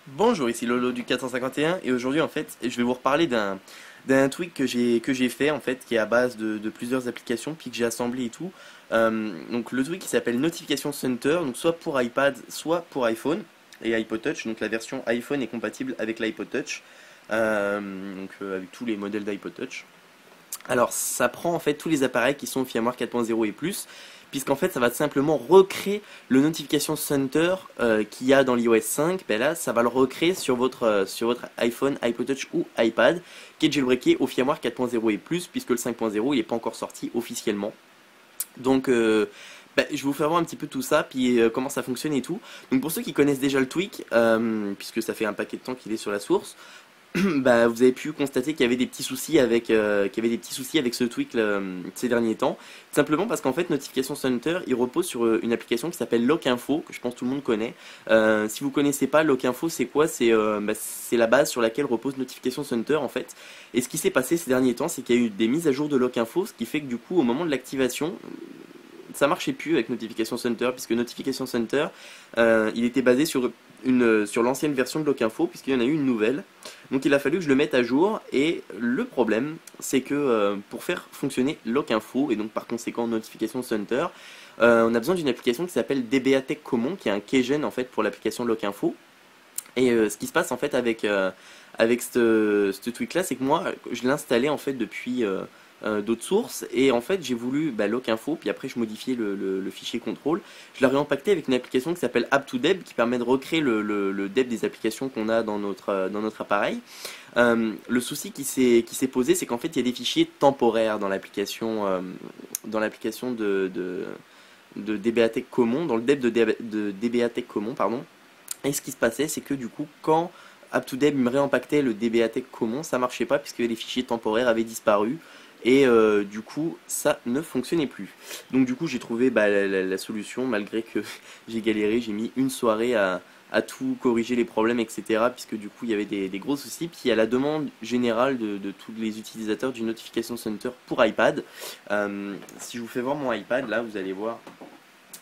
Bonjour, ici Lolo du 451 et aujourd'hui en fait je vais vous reparler d'un tweak que j'ai fait en fait qui est à base de plusieurs applications puis que j'ai assemblé et tout. Donc le tweak qui s'appelle Notification Center, donc soit pour iPad soit pour iPhone et iPod Touch. Donc la version iPhone est compatible avec l'iPod Touch, avec tous les modèles d'iPod Touch. Alors, ça prend en fait tous les appareils qui sont au firmware 4.0 et plus, puisqu'en fait, ça va simplement recréer le Notification Center qu'il y a dans l'iOS 5. Ben là, ça va le recréer sur votre iPhone, iPod Touch ou iPad, qui est jailbreaké au firmware 4.0 et plus, puisque le 5.0 il n'est pas encore sorti officiellement. Donc, je vais vous faire voir un petit peu tout ça, puis comment ça fonctionne et tout. Donc, pour ceux qui connaissent déjà le tweak, puisque ça fait un paquet de temps qu'il est sur la source, bah, vous avez pu constater qu'il y avait des petits soucis avec ce tweak ces derniers temps. Simplement parce qu'en fait, Notification Center, il repose sur une application qui s'appelle Lockinfo, que je pense tout le monde connaît. Si vous connaissez pas, Lockinfo, c'est quoi? C'est la base sur laquelle repose Notification Center en fait. Et ce qui s'est passé ces derniers temps, c'est qu'il y a eu des mises à jour de Lockinfo, ce qui fait que du coup, au moment de l'activation, ça marchait plus avec Notification Center, puisque Notification Center, il était basé sur l'ancienne version de Lockinfo, puisqu'il y en a eu une nouvelle. Donc il a fallu que je le mette à jour, et le problème, c'est que pour faire fonctionner Lockinfo, et donc par conséquent Notification Center, on a besoin d'une application qui s'appelle DBA Common, qui est un keygen en fait pour l'application Lockinfo. Et ce qui se passe en fait avec ce tweak là, c'est que moi je l'ai installé en fait depuis d'autres sources, et en fait j'ai voulu Lockinfo, puis après je modifiais le fichier contrôle. Je l'ai réempacté avec une application qui s'appelle App2Deb, qui permet de recréer le deb des applications qu'on a dans notre appareil. Le souci qui s'est posé, c'est qu'en fait il y a des fichiers temporaires dans l'application de DBA Common, dans le deb de DBA Common, pardon. Et ce qui se passait, c'est que du coup, quand UpToDeb me réimpactait le DBATech Common, ça marchait pas puisque les fichiers temporaires avaient disparu. Et du coup, ça ne fonctionnait plus. Donc du coup, j'ai trouvé la solution, malgré que j'ai galéré, j'ai mis une soirée à tout corriger les problèmes, etc. Puisque du coup, il y avait des gros soucis. Puis à la demande générale de tous les utilisateurs du Notification Center pour iPad. Si je vous fais voir mon iPad, là, vous allez voir.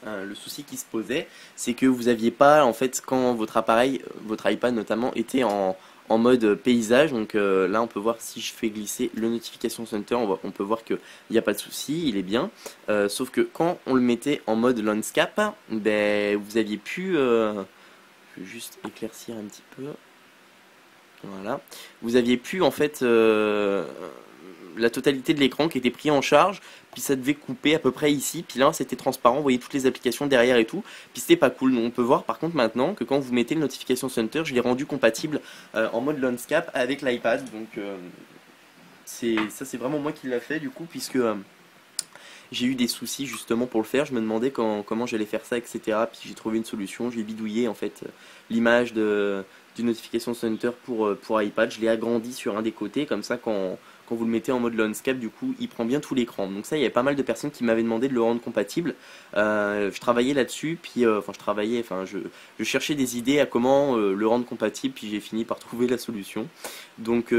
Le souci qui se posait, c'est que vous aviez pas, en fait, quand votre appareil, votre iPad notamment, était en mode paysage. Donc là, on peut voir si je fais glisser le Notification Center, on peut voir qu'il n'y a pas de souci, il est bien. Sauf que quand on le mettait en mode landscape, ben, vous aviez pu, je vais juste éclaircir un petit peu. Voilà. Vous aviez pu en fait la totalité de l'écran qui était pris en charge, puis ça devait couper à peu près ici, puis là c'était transparent, vous voyez toutes les applications derrière et tout, puis c'était pas cool. Donc on peut voir par contre maintenant que quand vous mettez le Notification Center, je l'ai rendu compatible en mode landscape avec l'iPad. Donc c'est vraiment moi qui l'a fait du coup, puisque j'ai eu des soucis justement pour le faire. Je me demandais comment j'allais faire ça, etc. Puis j'ai trouvé une solution. J'ai bidouillé en fait l'image du Notification Center pour iPad. Je l'ai agrandi sur un des côtés, comme ça quand vous le mettez en mode landscape, du coup, il prend bien tout l'écran. Donc ça, il y avait pas mal de personnes qui m'avaient demandé de le rendre compatible. Je travaillais là-dessus, puis je cherchais des idées à comment le rendre compatible, puis j'ai fini par trouver la solution. Donc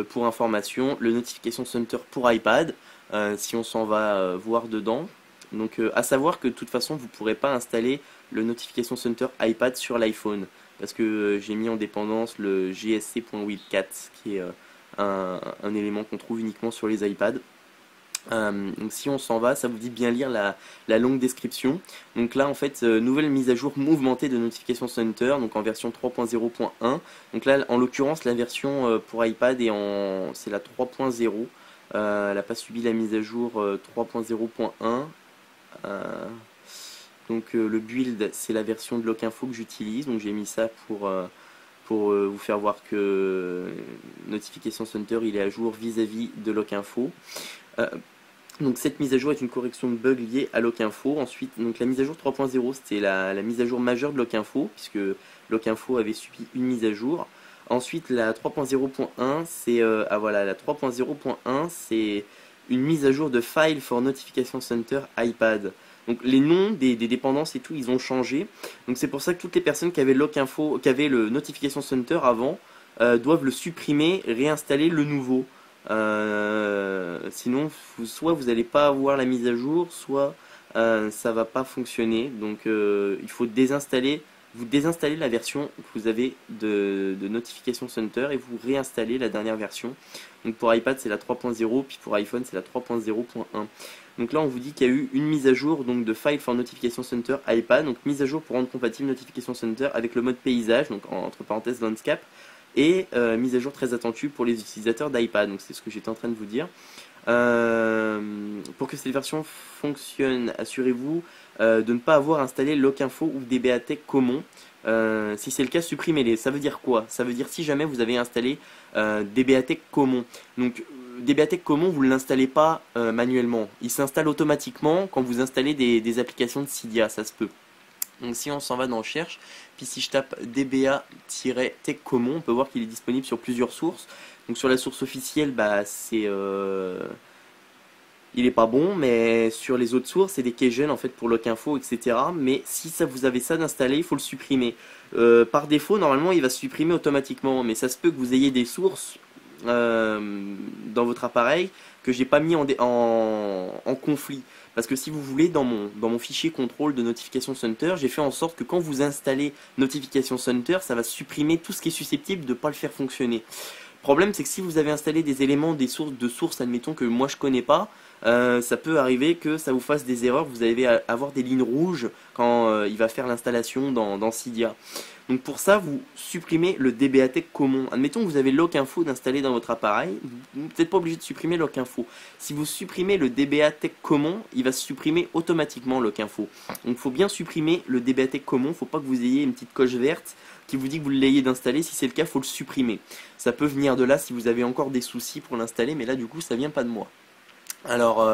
pour information, le Notification Center pour iPad, si on s'en va voir dedans. Donc à savoir que de toute façon, vous ne pourrez pas installer le Notification Center iPad sur l'iPhone, parce que j'ai mis en dépendance le gsc.webcat, qui est un élément qu'on trouve uniquement sur les iPads. Donc si on s'en va, ça vous dit de bien lire la longue description. Donc là en fait, nouvelle mise à jour mouvementée de Notification Center, donc en version 3.0.1. Donc là en l'occurrence la version pour iPad c'est la 3.0. Elle n'a pas subi la mise à jour 3.0.1. Donc le build, c'est la version de Lockinfo que j'utilise. Donc j'ai mis ça pour vous faire voir que Notification Center il est à jour vis-à-vis de Lockinfo. Donc cette mise à jour est une correction de bug liée à Lockinfo. Ensuite, donc la mise à jour 3.0, c'était la mise à jour majeure de Lockinfo, puisque Lockinfo avait subi une mise à jour. Ensuite, la 3.0.1, voilà, la 3.0.1, c'est une mise à jour de File for Notification Center iPad. Donc les noms des dépendances et tout, ils ont changé. Donc c'est pour ça que toutes les personnes qui avaient Lockinfo, qui avaient le Notification Center avant, doivent le supprimer, réinstaller le nouveau. Sinon, soit vous n'allez pas avoir la mise à jour, soit ça va pas fonctionner. Donc il faut désinstaller vous désinstallez la version que vous avez de Notification Center et vous réinstallez la dernière version. Donc pour iPad c'est la 3.0, puis pour iPhone c'est la 3.0.1. Donc là on vous dit qu'il y a eu une mise à jour donc de File for Notification Center iPad, donc mise à jour pour rendre compatible Notification Center avec le mode paysage, donc entre parenthèses landscape, et mise à jour très attendue pour les utilisateurs d'iPad, donc c'est ce que j'étais en train de vous dire. Pour que cette version fonctionne, assurez-vous de ne pas avoir installé Lock-Info ou DBA-Tech Common. Si c'est le cas, supprimez-les. Ça veut dire quoi? Ça veut dire si jamais vous avez installé DBA-Tech Common. Donc DBA-Tech Common, vous ne l'installez pas manuellement. Il s'installe automatiquement quand vous installez des applications de Cydia, ça se peut. Donc si on s'en va dans Recherche, puis si je tape DBA-Tech Common, on peut voir qu'il est disponible sur plusieurs sources. Donc sur la source officielle, bah il est pas bon, mais sur les autres sources, c'est des keygen en fait pour Lock-Info, etc. Mais si ça vous avez ça d'installer, il faut le supprimer. Par défaut, normalement, il va se supprimer automatiquement, mais ça se peut que vous ayez des sources dans votre appareil que j'ai pas mis en conflit. Parce que si vous voulez, dans mon fichier contrôle de Notification Center, j'ai fait en sorte que quand vous installez Notification Center, ça va supprimer tout ce qui est susceptible de ne pas le faire fonctionner. Le problème, c'est que si vous avez installé des éléments, des sources, admettons que moi je connais pas, ça peut arriver que ça vous fasse des erreurs, vous allez avoir des lignes rouges quand il va faire l'installation dans Cydia. Donc pour ça, vous supprimez le DBA-Tech Common. Admettons que vous avez Lock-Info d'installer dans votre appareil, vous n'êtes pas obligé de supprimer Lock-Info. Si vous supprimez le DBA-Tech Common, il va se supprimer automatiquement Lock-Info. Donc il faut bien supprimer le DBA-Tech Common, il ne faut pas que vous ayez une petite coche verte qui vous dit que vous l'ayez d'installer. Si c'est le cas, il faut le supprimer. Ça peut venir de là si vous avez encore des soucis pour l'installer, mais là du coup ça vient pas de moi. Alors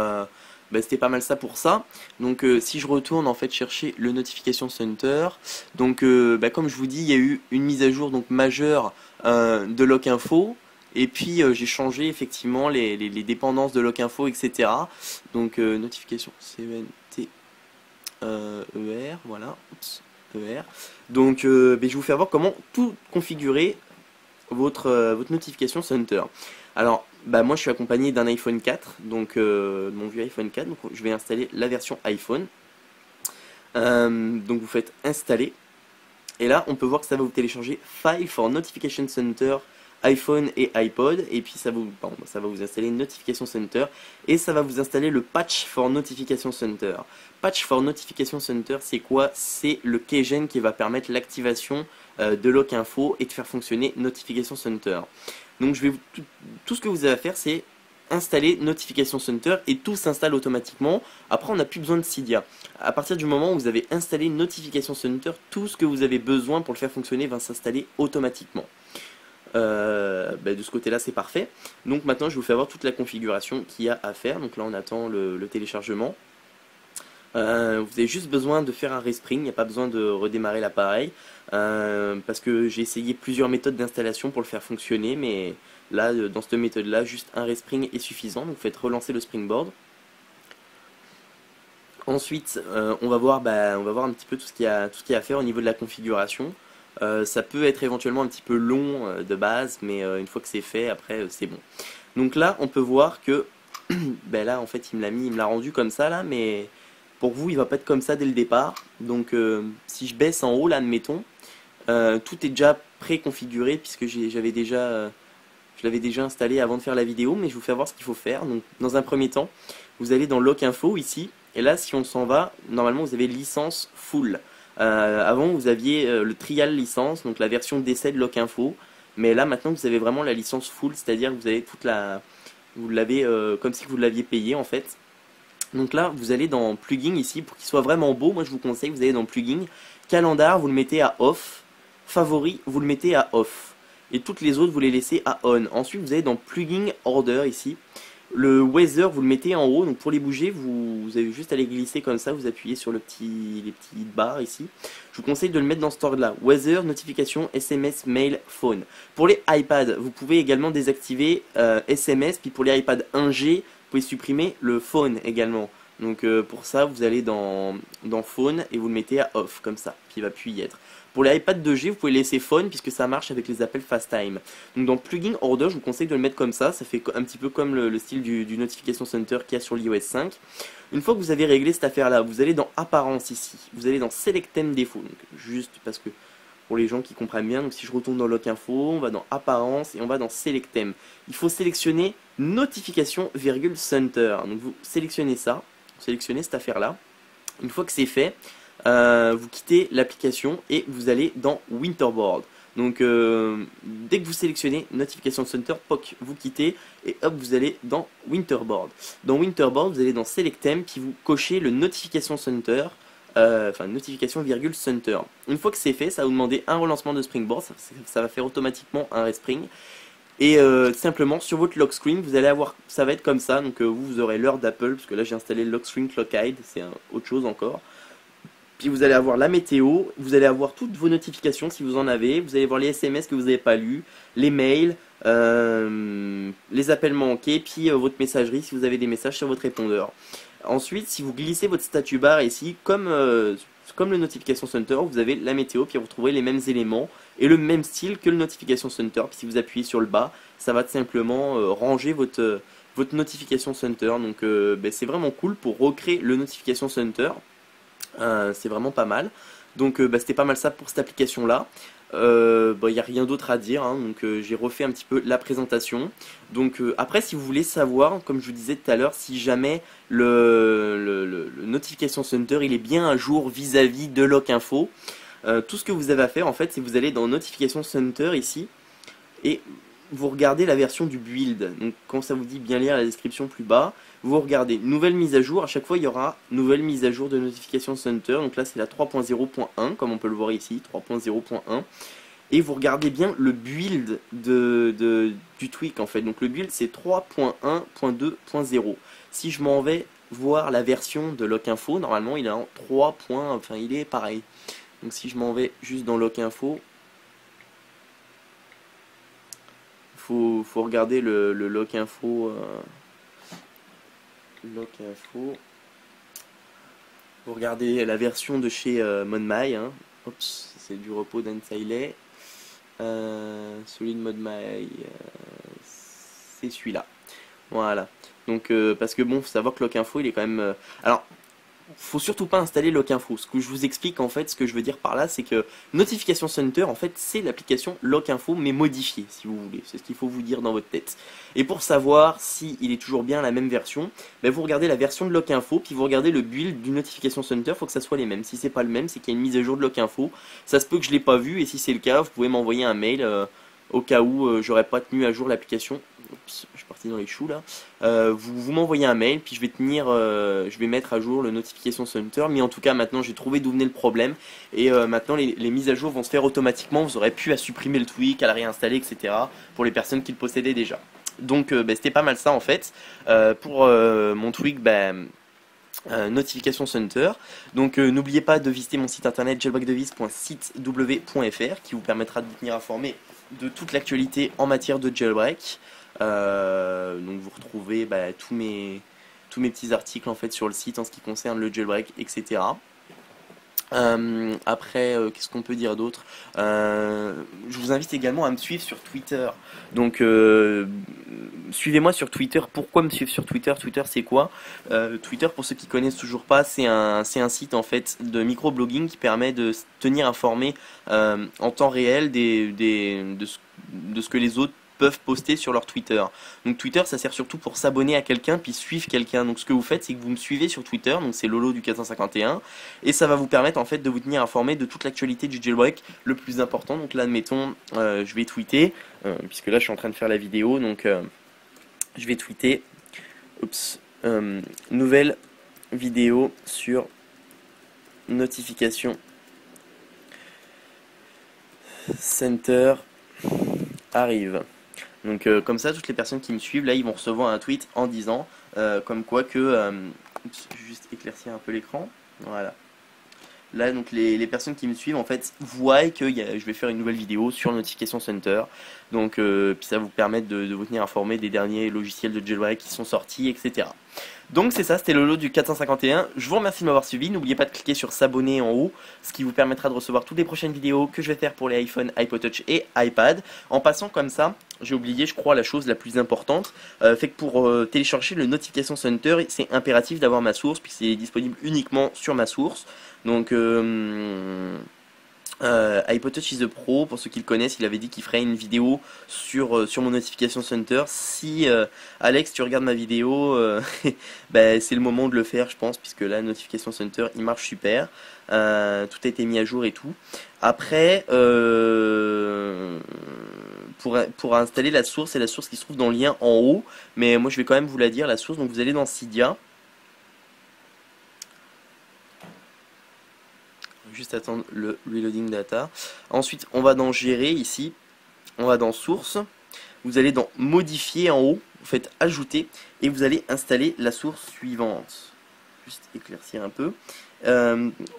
c'était pas mal ça pour ça. Donc si je retourne en fait chercher le Notification Center, donc comme je vous dis, il y a eu une mise à jour donc majeure de Lock-Info. Et puis j'ai changé effectivement les dépendances de Lock-Info, etc. Donc notification CENT ER, voilà. Oups, ER. Donc je vais vous faire voir comment tout configurer votre Notification Center. Alors moi je suis accompagné d'un iPhone 4, donc mon vieux iPhone 4, donc je vais installer la version iPhone. Donc vous faites installer, et là on peut voir que ça va vous télécharger File for Notification Center iPhone et iPod, et puis ça va vous installer Notification Center, et ça va vous installer le Patch for Notification Center. Patch for Notification Center, c'est quoi? C'est le keygen qui va permettre l'activation de Lock-Info et de faire fonctionner Notification Center. Donc tout ce que vous avez à faire, c'est installer Notification Center et tout s'installe automatiquement. Après, on n'a plus besoin de Cydia. À partir du moment où vous avez installé Notification Center, tout ce que vous avez besoin pour le faire fonctionner va s'installer automatiquement. De ce côté-là, c'est parfait. Donc maintenant, je vais vous faire voir toute la configuration qu'il y a à faire. Donc là, on attend le téléchargement. Vous avez juste besoin de faire un respring, il n'y a pas besoin de redémarrer l'appareil, parce que j'ai essayé plusieurs méthodes d'installation pour le faire fonctionner, mais là, dans cette méthode-là, juste un respring est suffisant. Donc vous faites relancer le springboard. Ensuite, on va voir un petit peu tout ce qu'il y a à faire au niveau de la configuration. Ça peut être éventuellement un petit peu long de base, mais une fois que c'est fait, après c'est bon. Donc là, on peut voir que là, en fait, il me l'a rendu comme ça là, mais pour vous, il va pas être comme ça dès le départ. Donc si je baisse en haut là, admettons, tout est déjà préconfiguré puisque je l'avais déjà installé avant de faire la vidéo, mais je vais vous faire voir ce qu'il faut faire. Donc dans un premier temps, vous allez dans Lock-Info ici, et là si on s'en va, normalement vous avez licence full. Avant vous aviez le trial licence, donc la version d'essai de Lock-Info, mais là maintenant vous avez vraiment la licence full, c'est-à-dire que vous avez vous l'avez comme si vous l'aviez payé en fait. Donc là vous allez dans plugin ici, pour qu'il soit vraiment beau, moi je vous conseille, vous allez dans plugin, calendar vous le mettez à off, favori vous le mettez à off, et toutes les autres vous les laissez à on. Ensuite vous allez dans plugin order ici, le weather vous le mettez en haut, donc pour les bouger vous avez juste à les glisser comme ça, vous appuyez sur les petites barres ici. Je vous conseille de le mettre dans ce ordre là, weather, notification, SMS, mail, phone. Pour les iPads vous pouvez également désactiver SMS, puis pour les iPad 1G vous pouvez supprimer le phone également. Donc pour ça vous allez dans phone et vous le mettez à off comme ça, puis il va plus y être. Pour les iPad 2G, vous pouvez laisser Phone puisque ça marche avec les appels FaceTime. Donc dans Plugin Order, je vous conseille de le mettre comme ça fait un petit peu comme le style du Notification Center qu'il y a sur l'iOS 5. Une fois que vous avez réglé cette affaire-là, vous allez dans Apparence ici, vous allez dans Select Theme Défaut, donc juste parce que pour les gens qui comprennent bien, donc si je retourne dans Lock Info, on va dans Apparence et on va dans Select Theme. Il faut sélectionner Notification, Center. Donc vous sélectionnez ça, vous sélectionnez cette affaire-là. Une fois que c'est fait, vous quittez l'application et vous allez dans Winterboard. Donc dès que vous sélectionnez Notification Center, POC, vous quittez et hop, vous allez dans Winterboard. Dans Winterboard, vous allez dans Select Theme, puis vous cochez le Notification Center. Notification, Center. Une fois que c'est fait, ça va vous demander un relancement de Springboard, ça va faire automatiquement un respring. Et simplement sur votre lock screen, vous allez avoir, ça va être comme ça, donc vous aurez l'heure d'Apple, parce que là j'ai installé le lock screen Clock Hide, c'est autre chose encore. Puis vous allez avoir la météo, vous allez avoir toutes vos notifications si vous en avez, vous allez voir les SMS que vous n'avez pas lus, les mails, les appels manqués, puis votre messagerie si vous avez des messages sur votre répondeur. Ensuite, si vous glissez votre statut bar ici, comme le Notification Center, vous avez la météo, puis vous retrouverez les mêmes éléments et le même style que le Notification Center. Puis si vous appuyez sur le bas, ça va tout simplement ranger votre Notification Center. Donc c'est vraiment cool pour recréer le Notification Center. C'est vraiment pas mal. Donc c'était pas mal ça pour cette application là. Il n'y a rien d'autre à dire, hein, donc j'ai refait un petit peu la présentation. Donc après, si vous voulez savoir, comme je vous disais tout à l'heure, si jamais le Notification Center il est bien à jour vis-à-vis de Lock Info, tout ce que vous avez à faire en fait, c'est vous allez dans Notification Center ici et vous regardez la version du build. Donc quand ça vous dit bien lire la description plus bas, vous regardez nouvelle mise à jour. À chaque fois il y aura nouvelle mise à jour de Notification Center. Donc là c'est la 3.0.1 comme on peut le voir ici, 3.0.1. Et vous regardez bien le build du tweak en fait. Donc le build c'est 3.1.2.0. Si je m'en vais voir la version de Lock Info, normalement il est en 3. Enfin il est pareil. Donc si je m'en vais juste dans Lock Info, faut regarder le Lock Info. Lock Info. Vous regardez la version de chez ModMy. Hein. Oups, c'est du repos d'Anne Sailey. Solid ModMy, c'est celui-là. Voilà. Donc parce que bon, faut savoir que Lock Info, il est quand même. Alors, faut surtout pas installer Lock Info. Ce que je vous explique en fait, ce que je veux dire par là, c'est que Notification Center, en fait, c'est l'application Lock Info mais modifiée, si vous voulez. C'est ce qu'il faut vous dire dans votre tête. Et pour savoir si il est toujours bien la même version, ben vous regardez la version de Lock Info, puis vous regardez le build du Notification Center. Faut que ça soit les mêmes. Si c'est pas le même, c'est qu'il y a une mise à jour de Lock Info. Ça se peut que je l'ai pas vu, et si c'est le cas, vous pouvez m'envoyer un mail au cas où j'aurais pas tenu à jour l'application. Oups, je suis parti dans les choux là. Vous m'envoyez un mail, puis je vais mettre à jour le Notification Center. Mais en tout cas, maintenant j'ai trouvé d'où venait le problème. Et maintenant les mises à jour vont se faire automatiquement. Vous aurez pu à supprimer le tweak, à le réinstaller, etc. pour les personnes qui le possédaient déjà. Donc c'était pas mal ça en fait. Pour mon tweak, Notification Center. Donc n'oubliez pas de visiter mon site internet jailbreakdevice.sitew.fr qui vous permettra de vous tenir informé de toute l'actualité en matière de jailbreak. Donc vous retrouvez tous mes petits articles en fait sur le site en ce qui concerne le jailbreak, etc. Après, qu'est-ce qu'on peut dire d'autre? Je vous invite également à me suivre sur Twitter. Donc, suivez-moi sur Twitter. Pourquoi me suivre sur Twitter? Twitter, c'est quoi? Twitter, pour ceux qui connaissent toujours pas, c'est un site en fait de microblogging qui permet de se tenir informé en temps réel de ce que les autres peuvent poster sur leur Twitter. Donc Twitter, ça sert surtout pour s'abonner à quelqu'un puis suivre quelqu'un. Donc ce que vous faites, c'est que vous me suivez sur Twitter, donc c'est Lolo du 451, et ça va vous permettre en fait de vous tenir informé de toute l'actualité du jailbreak le plus important. Donc là, admettons, je vais tweeter, puisque là je suis en train de faire la vidéo, donc je vais tweeter, nouvelle vidéo sur Notification Center arrive. Donc comme ça, toutes les personnes qui me suivent, là, ils vont recevoir un tweet en disant comme quoi que... je vais juste éclaircir un peu l'écran. Voilà. Là, donc les personnes qui me suivent, en fait, voient que je vais faire une nouvelle vidéo sur Notification Center. Donc, puis ça va vous permettre de vous tenir informé des derniers logiciels de jailbreak qui sont sortis, etc. Donc c'est ça, c'était le lot du 451. Je vous remercie de m'avoir suivi. N'oubliez pas de cliquer sur s'abonner en haut, ce qui vous permettra de recevoir toutes les prochaines vidéos que je vais faire pour les iPhone, iPod Touch et iPad. En passant comme ça, j'ai oublié, je crois, la chose la plus importante. Fait que pour télécharger le Notification Center, c'est impératif d'avoir ma source, puisque c'est disponible uniquement sur ma source. Donc iPod Touch is a Pro, pour ceux qui le connaissent, il avait dit qu'il ferait une vidéo sur mon Notification Center. Si Alex, tu regardes ma vidéo, bah, c'est le moment de le faire, je pense, puisque là, Notification Center, il marche super. Tout a été mis à jour et tout. Après, pour installer la source, c'est la source qui se trouve dans le lien en haut, mais moi je vais quand même vous la dire, la source. Donc vous allez dans Cydia. Juste attendre le reloading data. Ensuite, on va dans gérer ici. On va dans source. Vous allez dans modifier en haut. Vous faites ajouter et vous allez installer la source suivante. Juste éclaircir un peu.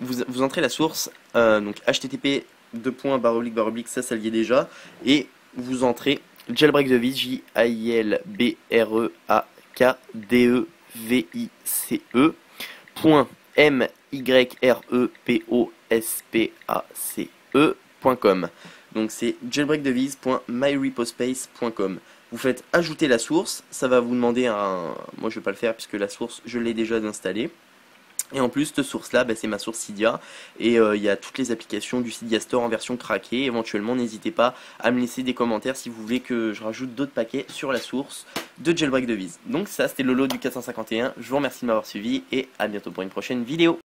Vous entrez la source. Donc http // ça y est déjà. Et vous entrez jailbreak device jailbreakdevice.myrepospace.com. Donc c'est jailbreakdevice.myrepospace.com. Vous faites ajouter la source, ça va vous demander un... Moi je vais pas le faire puisque la source je l'ai déjà installée. Et en plus, cette source-là, bah, c'est ma source Cydia. Et il y a toutes les applications du Cydia Store en version craquée. Éventuellement, n'hésitez pas à me laisser des commentaires si vous voulez que je rajoute d'autres paquets sur la source de Jailbreak Device. Donc ça, c'était le lot du 451. Je vous remercie de m'avoir suivi et à bientôt pour une prochaine vidéo.